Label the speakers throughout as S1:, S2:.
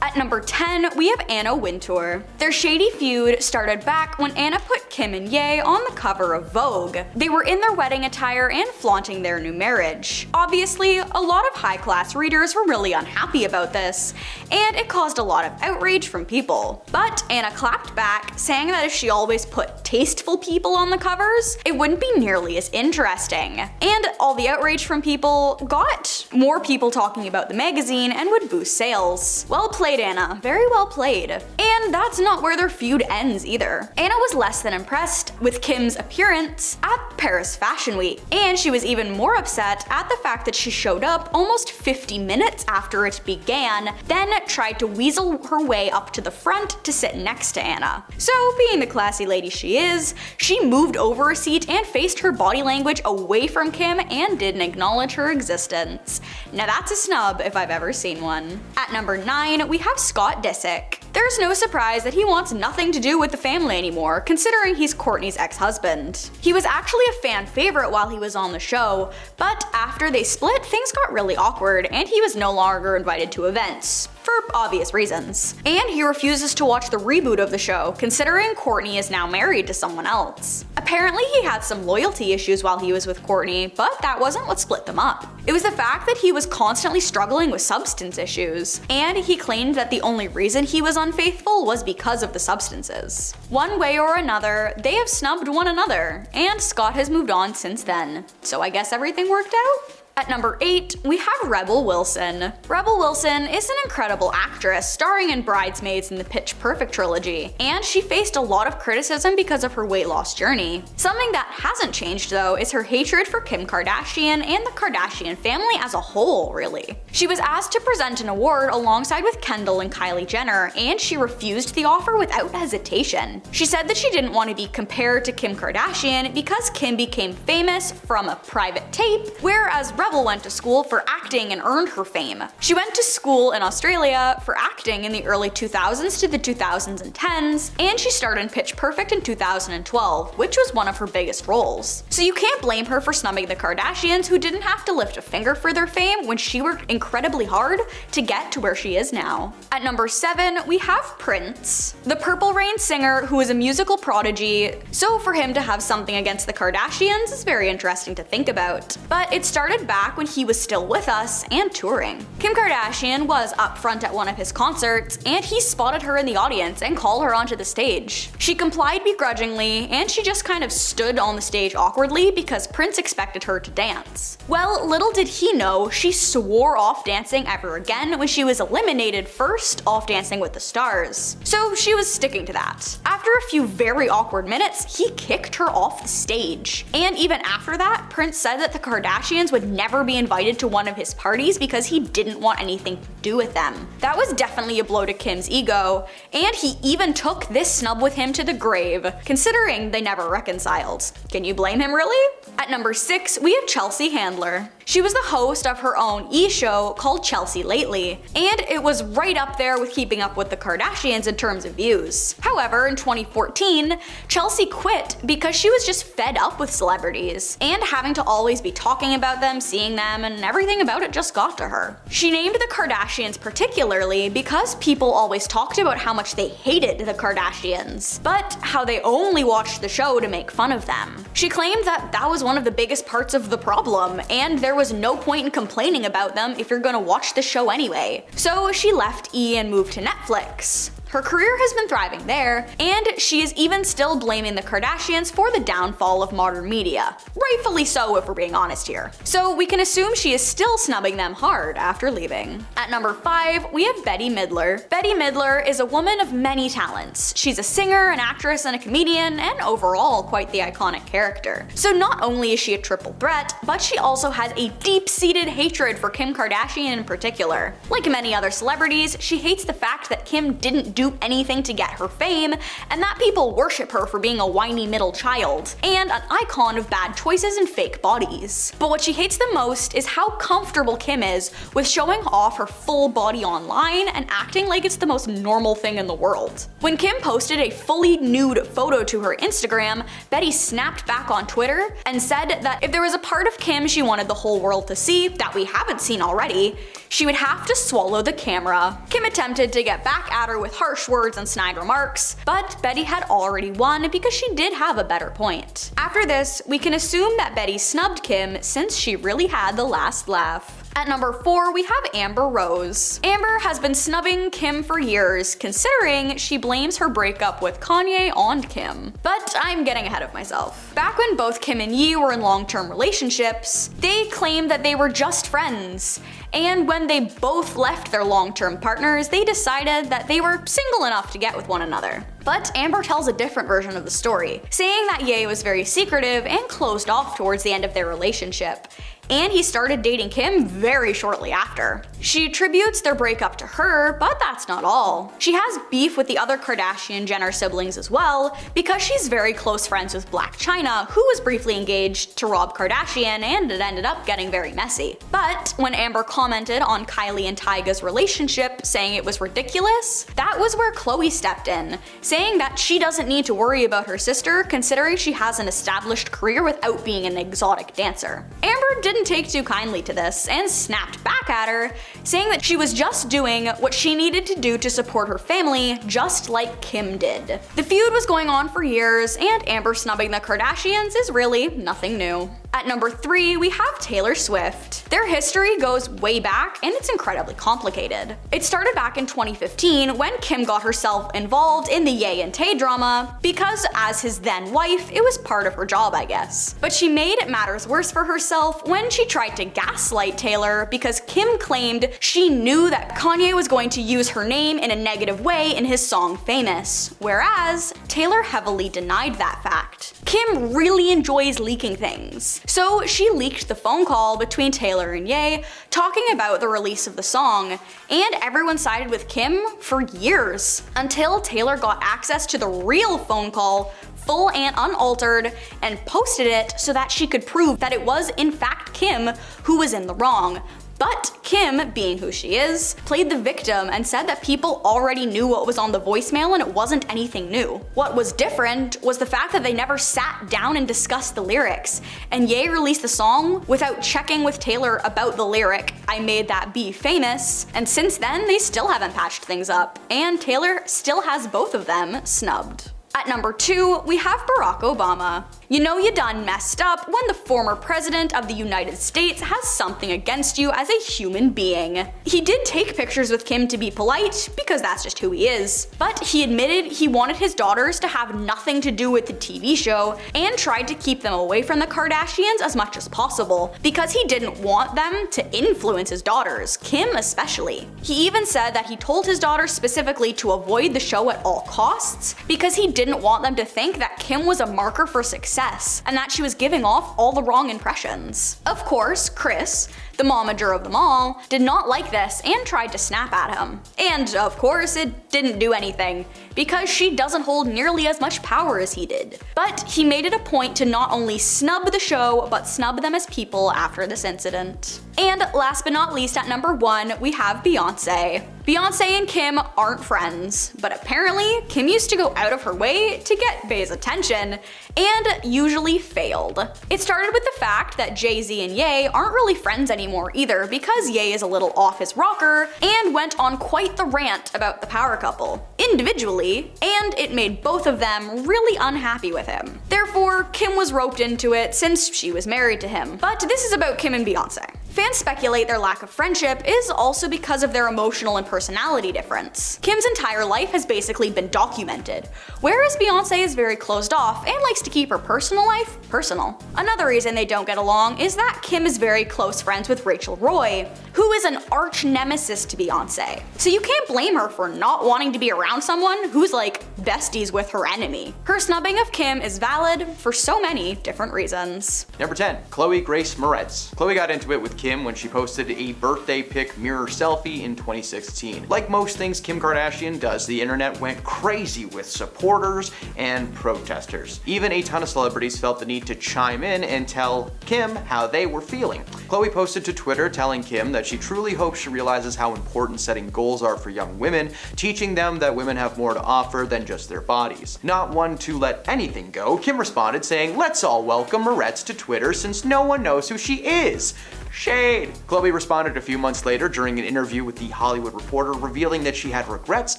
S1: At number 10, we have Anna Wintour. Their shady feud started back when Anna put Kim and Ye on the cover of Vogue. They were in their wedding attire and flaunting their new marriage. Obviously, a lot of high-class readers were really unhappy about this, and it caused a lot of outrage from people. But Anna clapped back, saying that if she always put tasteful people on the covers, it wouldn't be nearly as interesting. And all the outrage from people got more people talking about the magazine and would boost sales. Well played, Anna. Very well played. And that's not where their feud ends either. Anna was less than impressed with Kim's appearance at Paris Fashion Week, and she was even more upset at the fact that she showed up almost 50 minutes after it began, then tried to weasel her way up to the front to sit next to Anna. So, being the classy lady she is, she moved over a seat and faced her body language away from Kim and didn't acknowledge her existence. Now that's a snub if I've ever seen one. At number 9, we have Scott Disick. There's no surprise that he wants nothing to do with the family anymore, considering he's Kourtney's ex-husband. He was actually a fan favorite while he was on the show, but after they split, things got really awkward and he was no longer invited to events, for obvious reasons. And he refuses to watch the reboot of the show, considering Kourtney is now married to someone else. Apparently he had some loyalty issues while he was with Kourtney, but that wasn't what split them up. It was the fact that he was constantly struggling with substance issues, and he claimed that the only reason he was unfaithful was because of the substances. One way or another, they have snubbed one another, and Scott has moved on since then. So I guess everything worked out? At number 8, we have Rebel Wilson. Rebel Wilson is an incredible actress starring in Bridesmaids in the Pitch Perfect trilogy, and she faced a lot of criticism because of her weight loss journey. Something that hasn't changed though is her hatred for Kim Kardashian and the Kardashian family as a whole, really. She was asked to present an award alongside with Kendall and Kylie Jenner, and she refused the offer without hesitation. She said that she didn't want to be compared to Kim Kardashian because Kim became famous from a private tape, whereas Rebel went to school for acting and earned her fame. She went to school in Australia for acting in the early 2000s to the 2010s, and she starred in Pitch Perfect in 2012, which was one of her biggest roles. So you can't blame her for snubbing the Kardashians, who didn't have to lift a finger for their fame when she worked incredibly hard to get to where she is now. At number 7, we have Prince, the Purple Rain singer who is a musical prodigy, so for him to have something against the Kardashians is very interesting to think about. But it started back when he was still with us and touring. Kim Kardashian was up front at one of his concerts, and he spotted her in the audience and called her onto the stage. She complied begrudgingly, and she just kind of stood on the stage awkwardly because Prince expected her to dance. Well, little did he know, she swore off dancing ever again when she was eliminated first off Dancing with the Stars. So she was sticking to that. After a few very awkward minutes, he kicked her off the stage. And even after that, Prince said that the Kardashians would never be invited to one of his parties because he didn't want anything to do with them. That was definitely a blow to Kim's ego, and he even took this snub with him to the grave, considering they never reconciled. Can you blame him, really? At number 6, we have Chelsea Handler. She was the host of her own e-show called Chelsea Lately, and it was right up there with Keeping Up with the Kardashians in terms of views. However, in 2014, Chelsea quit because she was just fed up with celebrities, and having to always be talking about them, seeing them, and everything about it just got to her. She named the Kardashians particularly because people always talked about how much they hated the Kardashians, but how they only watched the show to make fun of them. She claimed that that was one of the biggest parts of the problem, and there was no point in complaining about them if you're gonna watch the show anyway. So she left E! And moved to Netflix. Her career has been thriving there, and she is even still blaming the Kardashians for the downfall of modern media. Rightfully so, if we're being honest here. So we can assume she is still snubbing them hard after leaving. At number 5, we have Bette Midler. Bette Midler is a woman of many talents. She's a singer, an actress, and a comedian, and overall quite the iconic character. So not only is she a triple threat, but she also has a deep-seated hatred for Kim Kardashian in particular. Like many other celebrities, she hates the fact that Kim didn't do do anything to get her fame, and that people worship her for being a whiny middle child, and an icon of bad choices and fake bodies. But what she hates the most is how comfortable Kim is with showing off her full body online and acting like it's the most normal thing in the world. When Kim posted a fully nude photo to her Instagram, Bette snapped back on Twitter and said that if there was a part of Kim she wanted the whole world to see that we haven't seen already, she would have to swallow the camera. Kim attempted to get back at her with harsh words and snide remarks, but Bette had already won because she did have a better point. After this, we can assume that Bette snubbed Kim since she really had the last laugh. At number 4, we have Amber Rose. Amber has been snubbing Kim for years, considering she blames her breakup with Kanye on Kim. But I'm getting ahead of myself. Back when both Kim and Ye were in long-term relationships, they claimed that they were just friends. And when they both left their long-term partners, they decided that they were single enough to get with one another. But Amber tells a different version of the story, saying that Ye was very secretive and closed off towards the end of their relationship, and he started dating Kim very shortly after. She attributes their breakup to her, but that's not all. She has beef with the other Kardashian Jenner siblings as well, because she's very close friends with Blac Chyna, who was briefly engaged to Rob Kardashian, and it ended up getting very messy. But when Amber commented on Kylie and Tyga's relationship, saying it was ridiculous, that was where Khloe stepped in, saying that she doesn't need to worry about her sister, considering she has an established career without being an exotic dancer. Amber didn't take too kindly to this and snapped back at her, saying that she was just doing what she needed to do to support her family, just like Kim did. The feud was going on for years, and Amber snubbing the Kardashians is really nothing new. At number 3, we have Taylor Swift. Their history goes way back, and it's incredibly complicated. It started back in 2015 when Kim got herself involved in the Ye and Tay drama, because as his then wife, it was part of her job, I guess. But she made matters worse for herself when she tried to gaslight Taylor, because Kim claimed she knew that Kanye was going to use her name in a negative way in his song Famous, whereas Taylor heavily denied that fact. Kim really enjoys leaking things. So she leaked the phone call between Taylor and Ye, talking about the release of the song, and everyone sided with Kim for years, until Taylor got access to the real phone call, full and unaltered, and posted it so that she could prove that it was in fact Kim who was in the wrong. But Kim, being who she is, played the victim and said that people already knew what was on the voicemail and it wasn't anything new. What was different was the fact that they never sat down and discussed the lyrics, and Ye released the song without checking with Taylor about the lyric, "I made that be famous," and since then they still haven't patched things up, and Taylor still has both of them snubbed. At number 2, we have Barack Obama. You know you done messed up when the former president of the United States has something against you as a human being. He did take pictures with Kim to be polite, because that's just who he is, but he admitted he wanted his daughters to have nothing to do with the TV show and tried to keep them away from the Kardashians as much as possible, because he didn't want them to influence his daughters, Kim especially. He even said that he told his daughters specifically to avoid the show at all costs, because he didn't want them to think that Kim was a marker for success, and that she was giving off all the wrong impressions. Of course, Kris, the momager of them all, did not like this and tried to snap at him. And of course, it didn't do anything, because she doesn't hold nearly as much power as he did. But he made it a point to not only snub the show, but snub them as people after this incident. And last but not least, at number 1, we have Beyonce. Beyonce and Kim aren't friends, but apparently Kim used to go out of her way to get Bey's attention, and usually failed. It started with the fact that Jay-Z and Ye aren't really friends anymore either, because Ye is a little off his rocker and went on quite the rant about the power couple, individually, and it made both of them really unhappy with him. Therefore, Kim was roped into it since she was married to him. But this is about Kim and Beyonce. Fans speculate their lack of friendship is also because of their emotional and personality difference. Kim's entire life has basically been documented, whereas Beyonce is very closed off and likes to keep her personal life personal. Another reason they don't get along is that Kim is very close friends with Rachel Roy, who is an arch nemesis to Beyonce. So you can't blame her for not wanting to be around someone who's like besties with her enemy. Her snubbing of Kim is valid for so many different reasons.
S2: Number 10, Grace Moretz. Khloe got into it with Kim when she posted a birthday pic mirror selfie in 2016. Like most things Kim Kardashian does, the internet went crazy with supporters and protesters. Even a ton of celebrities felt the need to chime in and tell Kim how they were feeling. Khloe posted to Twitter telling Kim that she truly hopes she realizes how important setting goals are for young women, teaching them that women have more to offer than just their bodies. Not one to let anything go, Kim responded saying, "Let's all welcome Moretz to Twitter since no one knows who she is. Shade." Khloe responded a few months later during an interview with The Hollywood Reporter, revealing that she had regrets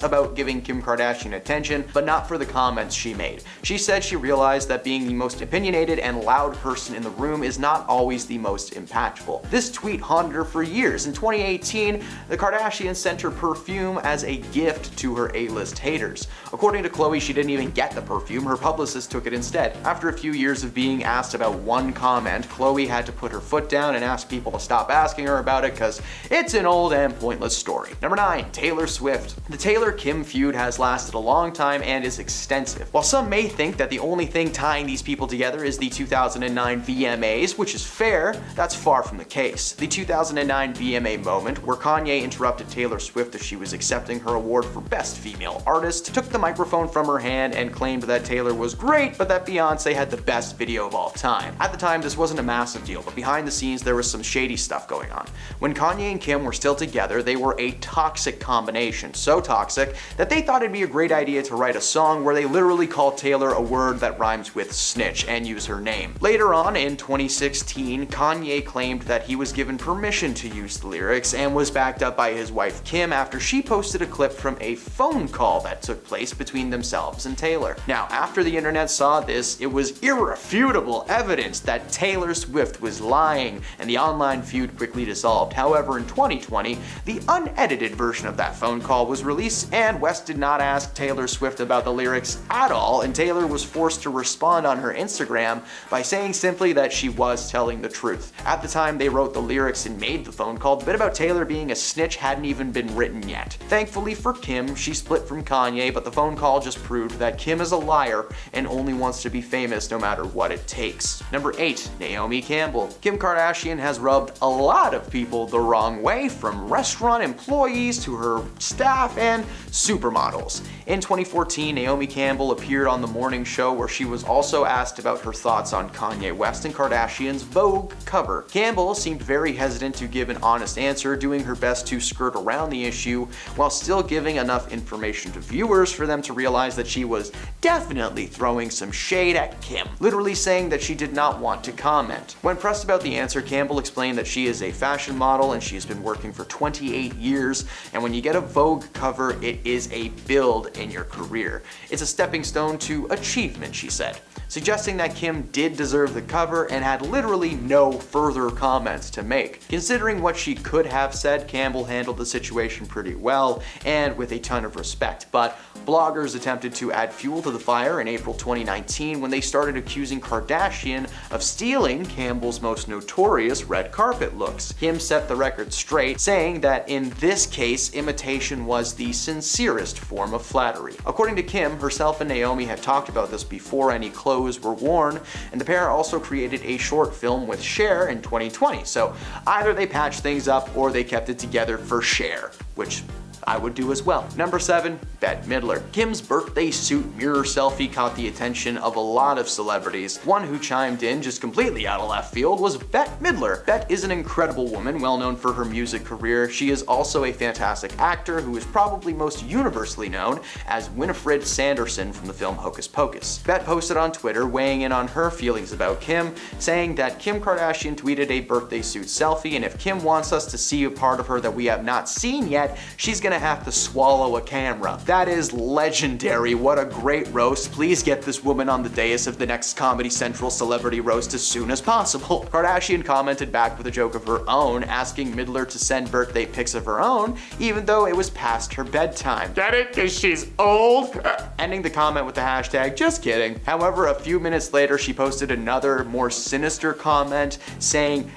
S2: about giving Kim Kardashian attention, but not for the comments she made. She said she realized that being the most opinionated and loud person in the room is not always the most impactful. This tweet haunted her for years. In 2018, the Kardashians sent her perfume as a gift to her A-list haters. According to Khloe, she didn't even get the perfume, her publicist took it instead. After a few years of being asked about one comment, Khloe had to put her foot down and ask people to stop asking her about it because it's an old and pointless story. Number 9. Taylor Swift. The Taylor-Kim feud has lasted a long time and is extensive. While some may think that the only thing tying these people together is the 2009 VMAs, which is fair, that's far from the case. The 2009 VMA moment, where Kanye interrupted Taylor Swift as she was accepting her award for Best Female Artist, took the microphone from her hand and claimed that Taylor was great, but that Beyonce had the best video of all time. At the time, this wasn't a massive deal, but behind the scenes there was some shady stuff going on. When Kanye and Kim were still together, they were a toxic combination, so toxic that they thought it'd be a great idea to write a song where they literally call Taylor a word that rhymes with snitch and use her name. Later on in 2016, Kanye claimed that he was given permission to use the lyrics and was backed up by his wife Kim after she posted a clip from a phone call that took place between themselves and Taylor. Now, after the internet saw this, it was irrefutable evidence that Taylor Swift was lying, and the online feud quickly dissolved. However, in 2020, the unedited version of that phone call was released, and West did not ask Taylor Swift about the lyrics at all, and Taylor was forced to respond on her Instagram by saying simply that she was telling the truth. At the time they wrote the lyrics and made the phone call, the bit about Taylor being a snitch hadn't even been written yet. Thankfully for Kim, she split from Kanye, but the phone call just proved that Kim is a liar and only wants to be famous no matter what it takes. Number 8. Naomi Campbell. Kim Kardashian has rubbed a lot of people the wrong way, from restaurant employees to her staff and supermodels. In 2014, Naomi Campbell appeared on The Morning Show, where she was also asked about her thoughts on Kanye West and Kardashian's Vogue cover. Campbell seemed very hesitant to give an honest answer, doing her best to skirt around the issue while still giving enough information to viewers for them to realize that she was definitely throwing some shade at Kim, literally saying that she did not want to comment. When pressed about the answer, Campbell explained that she is a fashion model and she has been working for 28 years, and when you get a Vogue cover, it is a build in your career. It's a stepping stone to achievement, she said, suggesting that Kim did deserve the cover and had literally no further comments to make. Considering what she could have said, Campbell handled the situation pretty well and with a ton of respect, but bloggers attempted to add fuel to the fire in April 2019 when they started accusing Kardashian of stealing Campbell's most notorious red carpet looks. Kim set the record straight, saying that in this case, imitation was the sincerest form of flattery. According to Kim, herself and Naomi had talked about this before any clothes were worn, and the pair also created a short film with Cher in 2020, so either they patched things up or they kept it together for Cher, which I would do as well. Number 7, Bette Midler. Kim's birthday suit mirror selfie caught the attention of a lot of celebrities. One who chimed in just completely out of left field was Bette Midler. Bette is an incredible woman, well known for her music career. She is also a fantastic actor who is probably most universally known as Winifred Sanderson from the film Hocus Pocus. Bette posted on Twitter weighing in on her feelings about Kim, saying that Kim Kardashian tweeted a birthday suit selfie, and if Kim wants us to see a part of her that we have not seen yet, she's gonna have to swallow a camera. That is legendary. What a great roast. Please get this woman on the dais of the next Comedy Central celebrity roast as soon as possible. Kardashian commented back with a joke of her own, asking Midler to send birthday pics of her own, even though it was past her bedtime. Get it? Cause she's old? Ending the comment with the hashtag, just kidding. However, a few minutes later, she posted another, more sinister comment saying,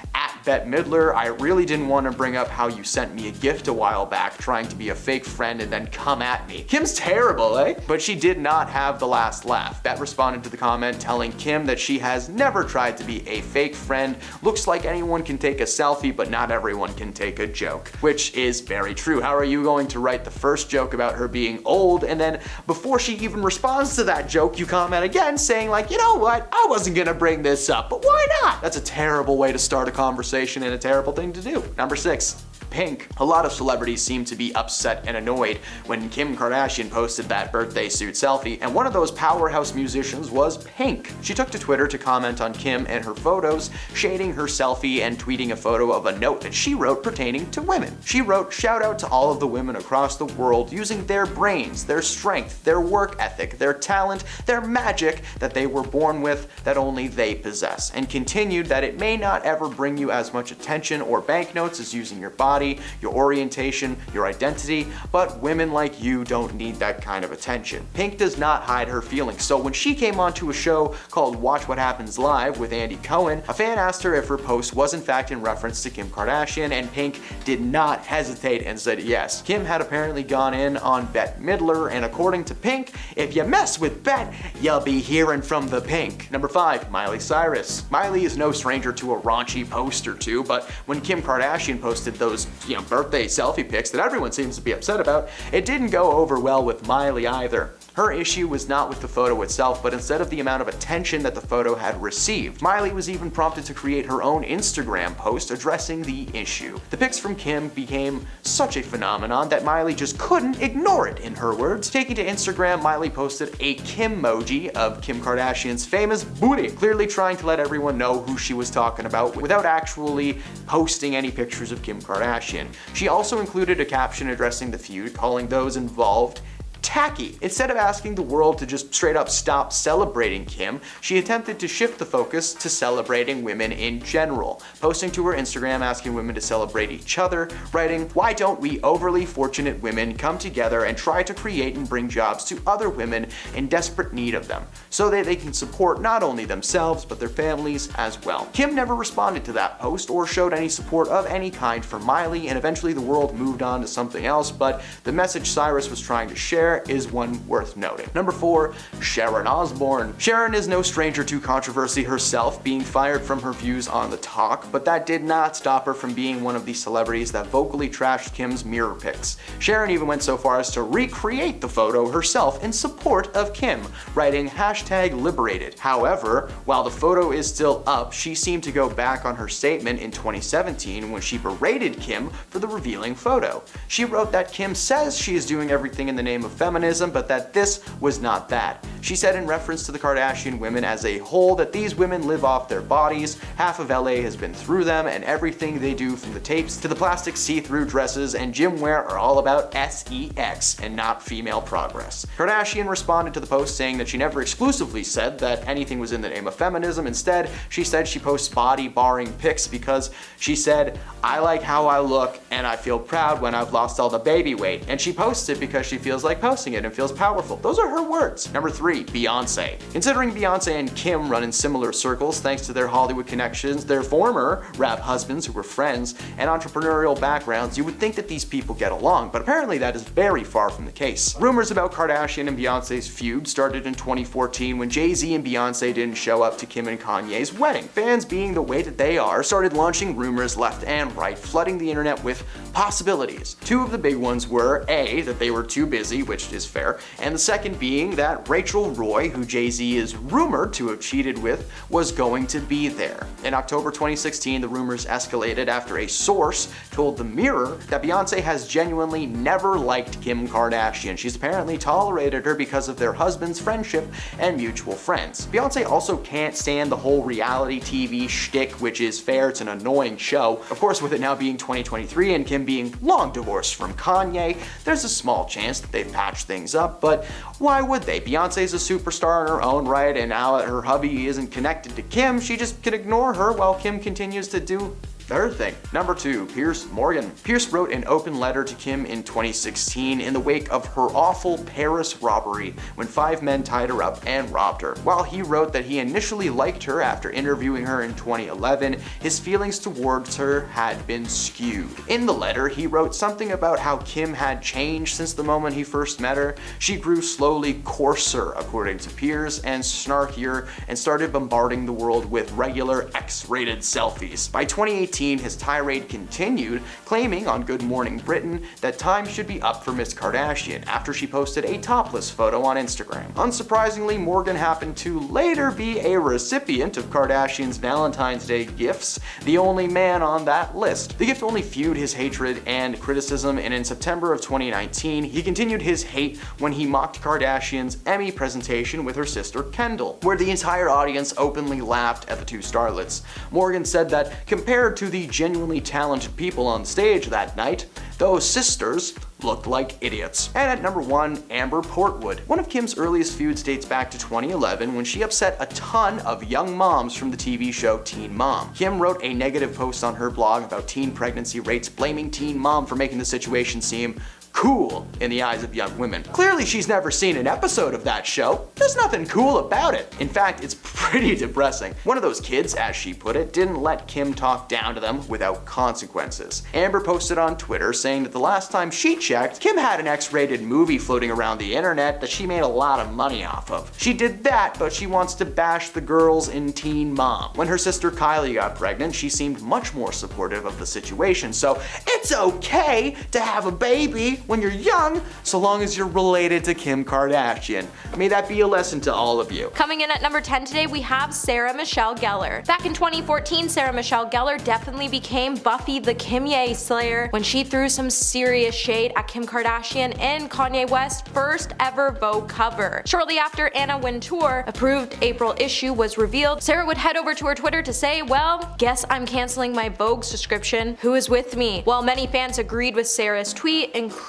S2: Bette Midler, I really didn't want to bring up how you sent me a gift a while back trying to be a fake friend and then come at me. Kim's terrible, eh? But she did not have the last laugh. Bette responded to the comment telling Kim that she has never tried to be a fake friend. Looks like anyone can take a selfie, but not everyone can take a joke. Which is very true. How are you going to write the first joke about her being old, and then before she even responds to that joke, you comment again saying like, you know what, I wasn't gonna bring this up, but why not? That's a terrible way to start a conversation and a terrible thing to do. Number 6. Pink. A lot of celebrities seem to be upset and annoyed when Kim Kardashian posted that birthday suit selfie, and one of those powerhouse musicians was Pink. She took to Twitter to comment on Kim and her photos, shading her selfie and tweeting a photo of a note that she wrote pertaining to women. She wrote, "Shout out to all of the women across the world using their brains, their strength, their work ethic, their talent, their magic that they were born with that only they possess," and continued that it may not ever bring you as much attention or banknotes as using your body, your orientation, your identity, but women like you don't need that kind of attention. Pink does not hide her feelings, so when she came onto a show called Watch What Happens Live with Andy Cohen, a fan asked her if her post was in fact in reference to Kim Kardashian, and Pink did not hesitate and said yes. Kim had apparently gone in on Bette Midler, and according to Pink, if you mess with Bette, you'll be hearing from the Pink. Number 5, Miley Cyrus. Miley is no stranger to a raunchy post or two, but when Kim Kardashian posted those birthday selfie pics that everyone seems to be upset about, it didn't go over well with Miley either. Her issue was not with the photo itself, but instead of the amount of attention that the photo had received. Miley was even prompted to create her own Instagram post addressing the issue. The pics from Kim became such a phenomenon that Miley just couldn't ignore it, in her words. Taking to Instagram, Miley posted a Kim-moji of Kim Kardashian's famous booty, clearly trying to let everyone know who she was talking about without actually posting any pictures of Kim Kardashian. She also included a caption addressing the feud, calling those involved tacky. Instead of asking the world to just straight up stop celebrating Kim, she attempted to shift the focus to celebrating women in general, posting to her Instagram asking women to celebrate each other, writing, "Why don't we overly fortunate women come together and try to create and bring jobs to other women in desperate need of them, so that they can support not only themselves but their families as well." Kim never responded to that post or showed any support of any kind for Miley, and eventually the world moved on to something else, but the message Cyrus was trying to share is one worth noting. Number 4, Sharon Osbourne. Sharon is no stranger to controversy herself, being fired from her views on the talk, but that did not stop her from being one of the celebrities that vocally trashed Kim's mirror pics. Sharon even went so far as to recreate the photo herself in support of Kim, writing #liberated. However, while the photo is still up, she seemed to go back on her statement in 2017 when she berated Kim for the revealing photo. She wrote that Kim says she is doing everything in the name of feminism, but that this was not that. She said in reference to the Kardashian women as a whole that these women live off their bodies, half of LA has been through them, and everything they do from the tapes to the plastic see-through dresses and gym wear are all about sex and not female progress. Kardashian responded to the post saying that she never exclusively said that anything was in the name of feminism. Instead, she said she posts body-barring pics because she said, "I like how I look and I feel proud when I've lost all the baby weight," and she posts it because she feels like posting it and feels powerful. Those are her words. Number 3, Beyonce. Considering Beyonce and Kim run in similar circles thanks to their Hollywood connections, their former rap husbands who were friends, and entrepreneurial backgrounds, you would think that these people get along, but apparently that is very far from the case. Rumors about Kardashian and Beyonce's feud started in 2014 when Jay-Z and Beyonce didn't show up to Kim and Kanye's wedding. Fans, being the way that they are, started launching rumors left and right, flooding the internet with possibilities. Two of the big ones were A, that they were too busy, which is fair, and the second being that Rachel Roy, who Jay-Z is rumored to have cheated with, was going to be there. In October 2016, the rumors escalated after a source told The Mirror that Beyonce has genuinely never liked Kim Kardashian. She's apparently tolerated her because of their husband's friendship and mutual friends. Beyonce also can't stand the whole reality TV shtick, which is fair, it's an annoying show. Of course, with it now being 2023 and Kim being long divorced from Kanye, there's a small chance that they've patched things up, but why would they? Beyonce's a superstar in her own right, and now that her hubby isn't connected to Kim, she just can ignore her while Kim continues to do Third thing. Number 2. Piers Morgan. Piers wrote an open letter to Kim in 2016 in the wake of her awful Paris robbery when 5 men tied her up and robbed her. While he wrote that he initially liked her after interviewing her in 2011, his feelings towards her had been skewed. In the letter, he wrote something about how Kim had changed since the moment he first met her. She grew slowly coarser, according to Piers, and snarkier, and started bombarding the world with regular X-rated selfies. By 2018, his tirade continued, claiming on Good Morning Britain that time should be up for Miss Kardashian after she posted a topless photo on Instagram. Unsurprisingly, Morgan happened to later be a recipient of Kardashian's Valentine's Day gifts, the only man on that list. The gift only fueled his hatred and criticism, and in September of 2019, he continued his hate when he mocked Kardashian's Emmy presentation with her sister Kendall, where the entire audience openly laughed at the two starlets. Morgan said that compared to the genuinely talented people on stage that night, those sisters looked like idiots. And at number 1, Amber Portwood. One of Kim's earliest feuds dates back to 2011 when she upset a ton of young moms from the TV show Teen Mom. Kim wrote a negative post on her blog about teen pregnancy rates, blaming Teen Mom for making the situation seem cool in the eyes of young women. Clearly she's never seen an episode of that show. There's nothing cool about it. In fact, it's pretty depressing. One of those kids, as she put it, didn't let Kim talk down to them without consequences. Amber posted on Twitter saying that the last time she checked, Kim had an X-rated movie floating around the internet that she made a lot of money off of. She did that, but she wants to bash the girls in Teen Mom. When her sister Kylie got pregnant, she seemed much more supportive of the situation, so it's okay to have a baby when you're young, so long as you're related to Kim Kardashian. May that be a lesson to all of you.
S3: Coming in at number 10 today, we have Sarah Michelle Gellar. Back in 2014, Sarah Michelle Gellar definitely became Buffy the Kimye Slayer when she threw some serious shade at Kim Kardashian in Kanye West's first ever Vogue cover. Shortly after Anna Wintour approved April issue was revealed, Sarah would head over to her Twitter to say, well, guess I'm canceling my Vogue subscription. Who is with me? While many fans agreed with Sarah's tweet, including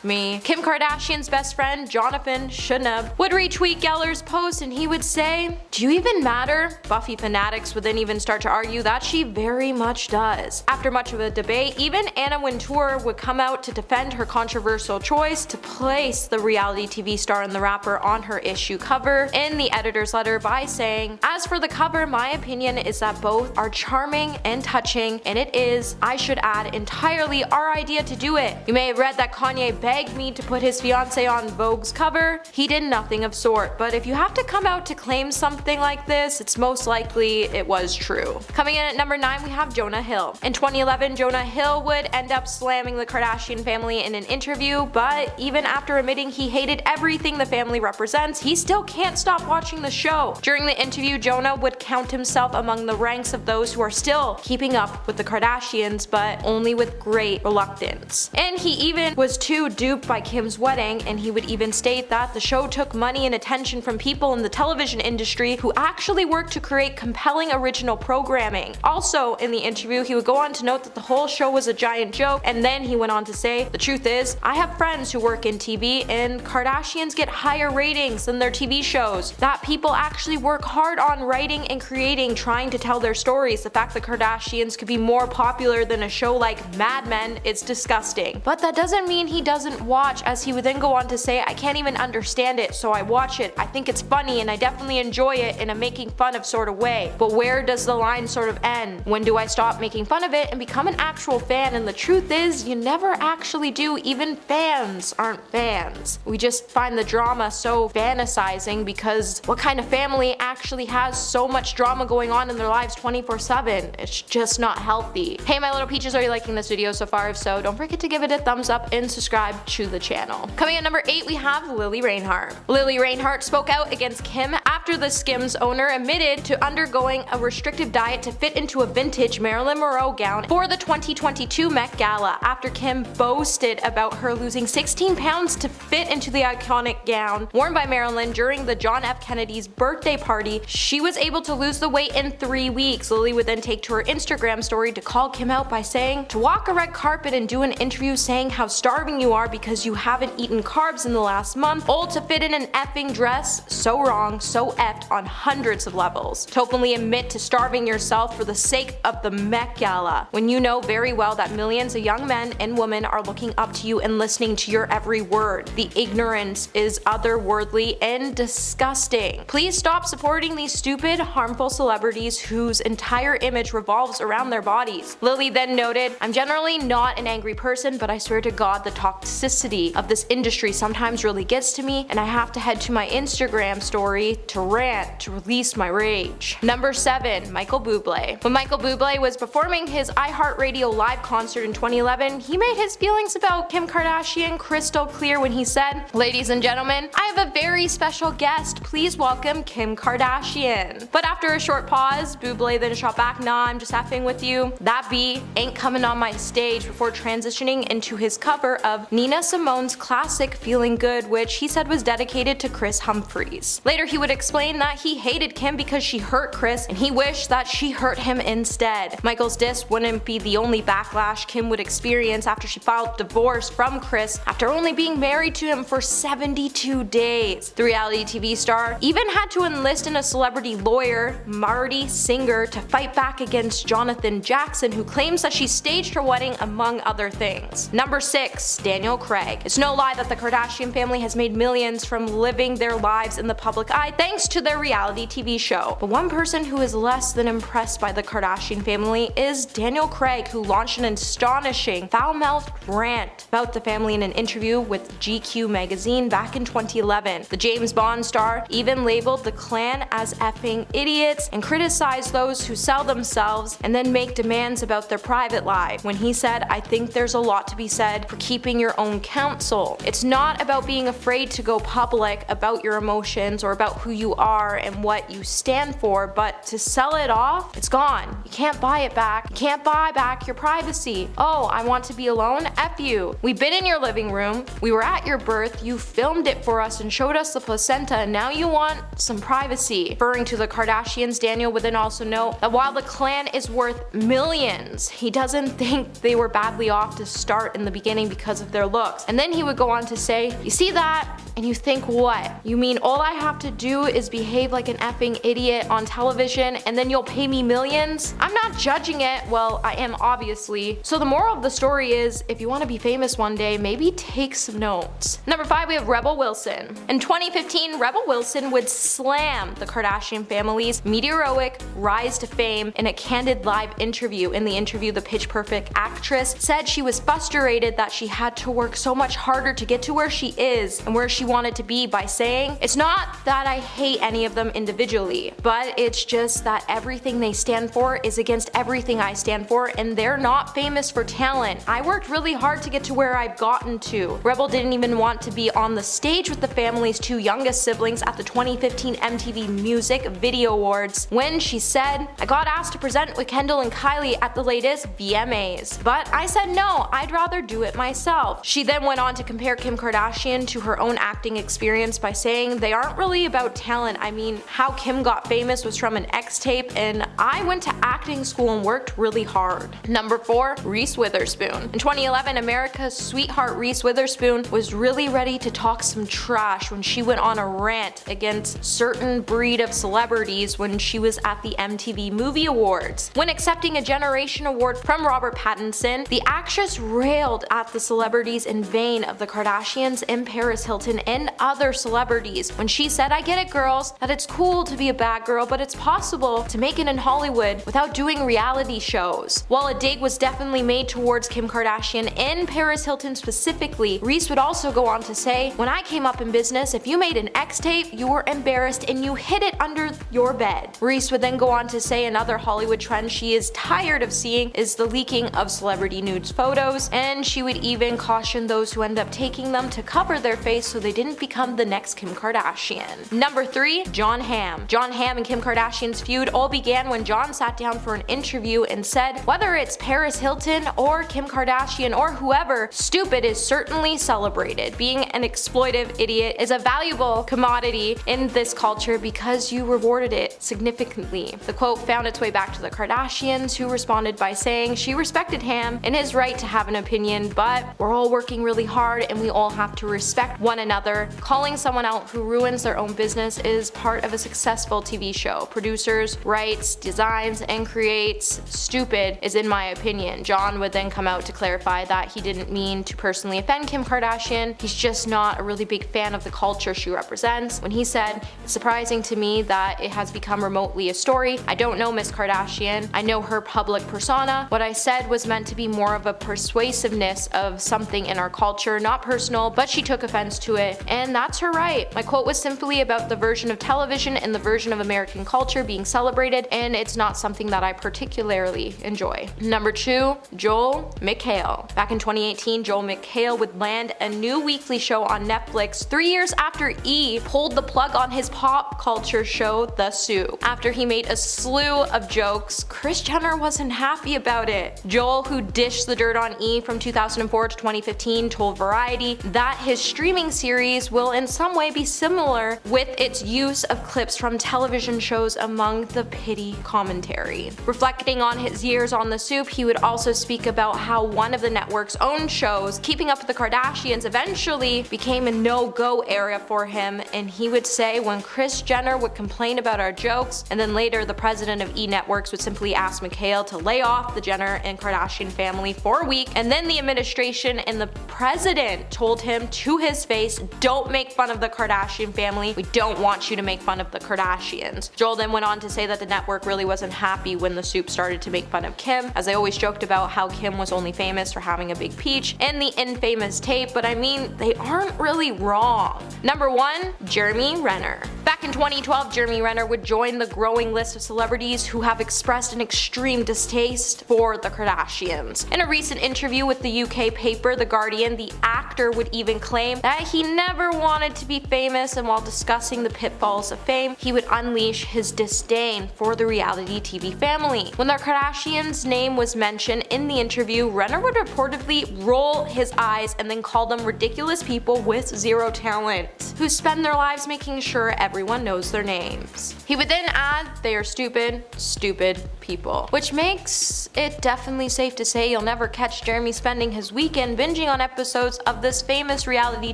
S3: me, Kim Kardashian's best friend, Jonathan Snub, would retweet Gellar's post and he would say, do you even matter? Buffy fanatics would then even start to argue that she very much does. After much of a debate, even Anna Wintour would come out to defend her controversial choice to place the reality TV star and the rapper on her issue cover in the editor's letter by saying, as for the cover, my opinion is that both are charming and touching, and it is, I should add, entirely our idea to do it. You may have read that Kanye begged me to put his fiance on Vogue's cover. He did nothing of sort, but if you have to come out to claim something like this, it's most likely it was true. Coming in at number 9, we have Jonah Hill. In 2011, Jonah Hill would end up slamming the Kardashian family in an interview, but even after admitting he hated everything the family represents, he still can't stop watching the show. During the interview, Jonah would count himself among the ranks of those who are still keeping up with the Kardashians, but only with great reluctance. And he even was too duped by Kim's wedding, and he would even state that the show took money and attention from people in the television industry who actually worked to create compelling original programming. Also in the interview, he would go on to note that the whole show was a giant joke, and then he went on to say, the truth is, I have friends who work in TV and Kardashians get higher ratings than their TV shows. That people actually work hard on writing and creating, trying to tell their stories. The fact that Kardashians could be more popular than a show like Mad Men, it's disgusting. But that doesn't mean he doesn't watch, as he would then go on to say, I can't even understand it, so I watch it. I think it's funny and I definitely enjoy it in a making fun of sort of way. But where does the line sort of end? When do I stop making fun of it and become an actual fan? And the truth is, you never actually do. Even fans aren't fans. We just find the drama so fantasizing because what kind of family actually has so much drama going on in their lives 24/7? It's just not healthy. Hey my little peaches, are you liking this video so far? If so, don't forget to give it a thumbs up and subscribe to the channel. Coming at number 8, we have Lili Reinhart. Lili Reinhart spoke out against Kim after the Skims owner admitted to undergoing a restrictive diet to fit into a vintage Marilyn Monroe gown for the 2022 Met Gala, after Kim boasted about her losing 16 pounds to fit into the iconic gown worn by Marilyn during the John F. Kennedy's birthday party. She was able to lose the weight in 3 weeks. Lili would then take to her Instagram story to call Kim out by saying, to walk a red carpet and do an interview saying how starving you are because you haven't eaten carbs in the last month, old to fit in an effing dress, so wrong, so effed on hundreds of levels. To openly admit to starving yourself for the sake of the Met Gala, when you know very well that millions of young men and women are looking up to you and listening to your every word. The ignorance is otherworldly and disgusting. Please stop supporting these stupid, harmful celebrities whose entire image revolves around their bodies. Lili then noted, "I'm generally not an angry person, but I swear to God the toxicity of this industry sometimes really gets to me, and I have to head to my Instagram story to rant to release my rage." Number 7. Michael Buble. When Michael Buble was performing his iHeartRadio live concert in 2011, he made his feelings about Kim Kardashian crystal clear when he said, "Ladies and gentlemen, I have a very special guest. Please welcome Kim Kardashian." But after a short pause, Buble then shot back, "Nah, I'm just effing with you. That B ain't coming on my stage," before transitioning into his cover of Nina Simone's classic Feeling Good, which he said was dedicated to Chris Humphries. Later he would explain that he hated Kim because she hurt Chris and he wished that she hurt him instead. Michael's diss wouldn't be the only backlash Kim would experience after she filed divorce from Chris after only being married to him for 72 days. The reality TV star even had to enlist in a celebrity lawyer, Marty Singer, to fight back against Jonathan Jackson, who claims that she staged her wedding, among other things. Number 6. Daniel Craig. It's no lie that the Kardashian family has made millions from living their lives in the public eye thanks to their reality TV show. But one person who is less than impressed by the Kardashian family is Daniel Craig, who launched an astonishing, foul-mouthed rant about the family in an interview with GQ magazine back in 2011. The James Bond star even labeled the clan as effing idiots and criticized those who sell themselves and then make demands about their private life, when he said, "I think there's a lot to be said for keeping your own counsel. It's not about being afraid to go public about your emotions or about who you are and what you stand for, but to sell it off, it's gone. You can't buy it back. You can't buy back your privacy. Oh, I want to be alone? F you. We've been in your living room. We were at your birth. You filmed it for us and showed us the placenta, and now you want some privacy." Referring to the Kardashians, Daniel would then also note that while the clan is worth millions, he doesn't think they were badly off to start in the beginning because of their looks. And then he would go on to say, "You see that? And you think, what? You mean all I have to do is behave like an effing idiot on television and then you'll pay me millions? I'm not judging it. Well, I am obviously. So the moral of the story is, if you want to be famous one day, maybe take some notes." Number 5, we have Rebel Wilson. In 2015, Rebel Wilson would slam the Kardashian family's meteoric rise to fame in a candid live interview. In the interview, the Pitch Perfect actress said she was frustrated that she had to work so much harder to get to where she is and where she wanted to be, by saying, "It's not that I hate any of them individually, but it's just that everything they stand for is against everything I stand for, and they're not famous for talent. I worked really hard to get to where I've gotten to." Rebel didn't even want to be on the stage with the family's 2 youngest siblings at the 2015 MTV Music Video Awards when she said, "I got asked to present with Kendall and Kylie at the latest VMAs, but I said no, I'd rather do it myself." She then went on to compare Kim Kardashian to her own acting experience by saying, "They aren't really about talent. I mean, how Kim got famous was from an X tape, and I went to acting school and worked really hard." Number 4, Reese Witherspoon. In 2011, America's sweetheart Reese Witherspoon was really ready to talk some trash when she went on a rant against certain breed of celebrities when she was at the MTV Movie Awards. When accepting a Generation Award from Robert Pattinson, the actress railed at the celebrities in vain of the Kardashians and Paris Hilton and other celebrities when she said, "I get it, girls, that it's cool to be a bad girl, but it's possible to make it in Hollywood without doing reality shows." While a dig was definitely made towards Kim Kardashian and Paris Hilton specifically, Reese would also go on to say, "When I came up in business, if you made an X tape, you were embarrassed and you hid it under your bed." Reese would then go on to say another Hollywood trend she is tired of seeing is the leaking of celebrity nudes photos, and she would even caution those who end up taking them to cover their face so they didn't become the next Kim Kardashian. Number 3, Jon Hamm. Jon Hamm and Kim Kardashian's feud all began when Jon sat down for an interview and said, "Whether it's Paris Hilton or Kim Kardashian or whoever, stupid is certainly celebrated. Being an exploitive idiot is a valuable commodity in this culture because you rewarded it significantly." The quote found its way back to the Kardashians, who responded by saying she respected Hamm and his right to have an opinion, but we're all working really hard and we all have to respect one another. Calling someone out who ruins their own business is part of a successful TV show. Producers, writes, designs, and creates. Stupid is in my opinion. John would then come out to clarify that he didn't mean to personally offend Kim Kardashian. He's just not a really big fan of the culture she represents. When he said, "It's surprising to me that it has become remotely a story. I don't know Miss Kardashian. I know her public persona. What I said was meant to be more of a persuasiveness of something in our culture, not personal, but she took offense to it, and that's her right. My quote was simply about the version of television and the version of American culture being celebrated, and it's not something that I particularly enjoy." Number 2, Joel McHale. Back in 2018, Joel McHale would land a new weekly show on Netflix 3 years after E! Pulled the plug on his pop culture show, The Soup. After he made a slew of jokes, Kris Jenner wasn't happy about it. Joel, who dished the dirt on E! From 2004 to 2015, told Variety that his streaming series will in some way be similar with its use of clips from television shows among the pity commentary. Reflecting on his years on The Soup, he would also speak about how one of the network's own shows, Keeping Up with the Kardashians, eventually became a no-go area for him, and he would say when Kris Jenner would complain about our jokes, and then later the president of E! Networks would simply ask McHale to lay off the Jenner and Kardashian family for a week, and then the administration and the president told him to his face, "Don't make fun of the Kardashian family. We don't want you to make fun of the Kardashians." Joel then went on to say that the network really wasn't happy when The Soup started to make fun of Kim, as they always joked about how Kim was only famous for having a big peach and the infamous tape, but I mean, they aren't really wrong. Number 1, Jeremy Renner. Back in 2012, Jeremy Renner would join the growing list of celebrities who have expressed an extreme distaste for the Kardashians. In a recent interview with the UK paper The Guardian, the actor would even claim that he never wanted to be famous, and while discussing the pitfalls of fame, he would unleash his disdain for the reality TV family. When the Kardashians' name was mentioned in the interview, Renner would reportedly roll his eyes and then call them ridiculous people with zero talent, who spend their lives making sure everyone knows their names. He would then add, "They are stupid, stupid people," which makes it definitely safe to say you'll never catch Jeremy spending his weekend binging on episodes of this famous reality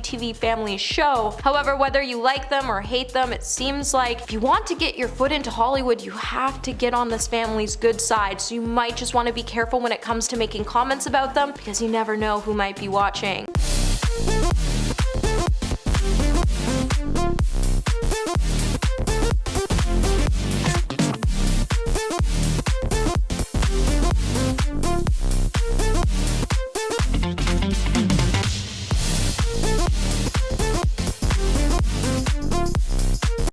S3: TV family show. However, whether you like them or hate them, it seems like if you want to get your foot into Hollywood, you have to get on this family's good side, so you might just want to be careful when it comes to making comments about them, because you never know who might be watching.